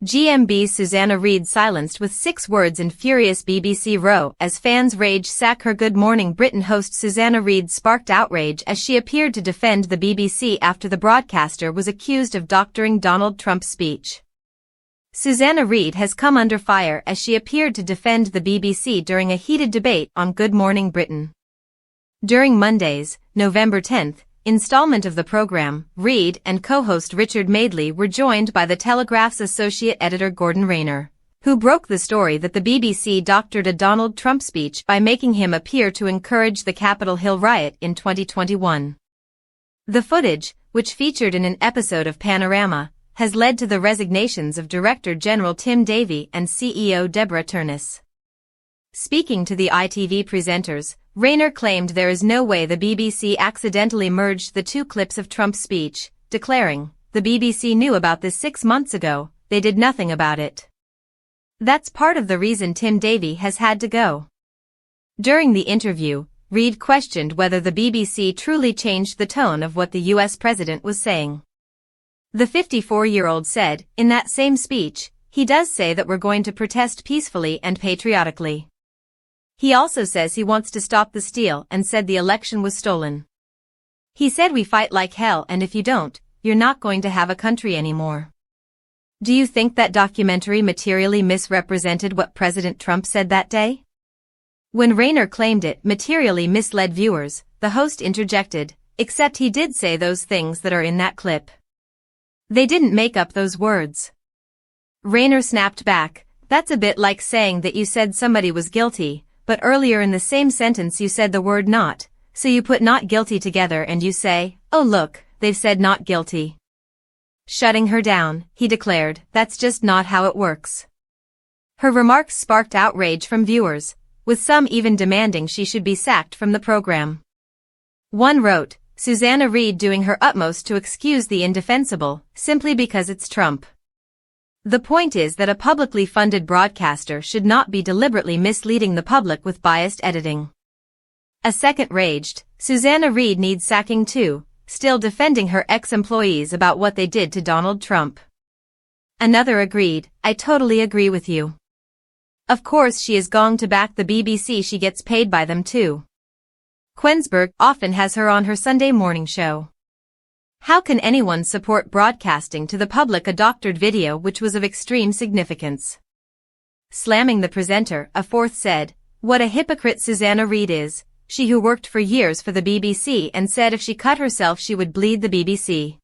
GMB Susanna Reid silenced with 6 words in furious BBC row as fans rage sack her. Good Morning Britain host Susanna Reid sparked outrage as she appeared to defend the BBC after the broadcaster was accused of doctoring Donald Trump's speech. Susanna Reid has come under fire as she appeared to defend the BBC during a heated debate on Good Morning Britain. During Monday's, November 10th, installment of the program, Reid and co-host Richard Madeley were joined by The Telegraph's associate editor Gordon Rayner, who broke the story that the BBC doctored a Donald Trump speech by making him appear to encourage the Capitol Hill riot in 2021. The footage, which featured in an episode of Panorama, has led to the resignations of Director General Tim Davie and CEO Deborah Turness. Speaking to the ITV presenters, Rayner claimed there is no way the BBC accidentally merged the 2 clips of Trump's speech, declaring, "The BBC knew about this 6 months ago, they did nothing about it." That's part of the reason Tim Davie has had to go. During the interview, Reid questioned whether the BBC truly changed the tone of what the US president was saying. The 54-year-old said, in that same speech, "He does say that we're going to protest peacefully and patriotically. He also says he wants to stop the steal and said the election was stolen. He said we fight like hell and if you don't, you're not going to have a country anymore." Do you think that documentary materially misrepresented what President Trump said that day? When Rayner claimed it materially misled viewers, the host interjected, "Except he did say those things that are in that clip. They didn't make up those words." Rayner snapped back, "That's a bit like saying that you said somebody was guilty, but earlier in the same sentence you said the word not, so you put not guilty together and you say, oh look, they've said not guilty." Shutting her down, he declared, "That's just not how it works." Her remarks sparked outrage from viewers, with some even demanding she should be sacked from the program. One wrote, "Susanna Reid doing her utmost to excuse the indefensible, simply because it's Trump. The point is that a publicly funded broadcaster should not be deliberately misleading the public with biased editing." A second raged, "Susanna Reid needs sacking too, still defending her ex-employees about what they did to Donald Trump." Another agreed, "I totally agree with you. Of course she is going to back the BBC, she gets paid by them too. Quensberg often has her on her Sunday morning show. How can anyone support broadcasting to the public a doctored video which was of extreme significance?" Slamming the presenter, a fourth said, "What a hypocrite Susanna Reid is, she who worked for years for the BBC and said if she cut herself she would bleed the BBC."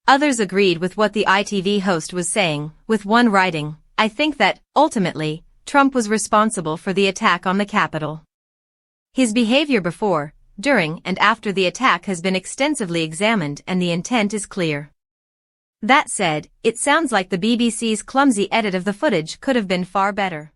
Others agreed with what the ITV host was saying, with one writing, "I think that, ultimately, Trump was responsible for the attack on the Capitol. His behavior before, during and after the attack has been extensively examined and the intent is clear. That said, it sounds like the BBC's clumsy edit of the footage could have been far better."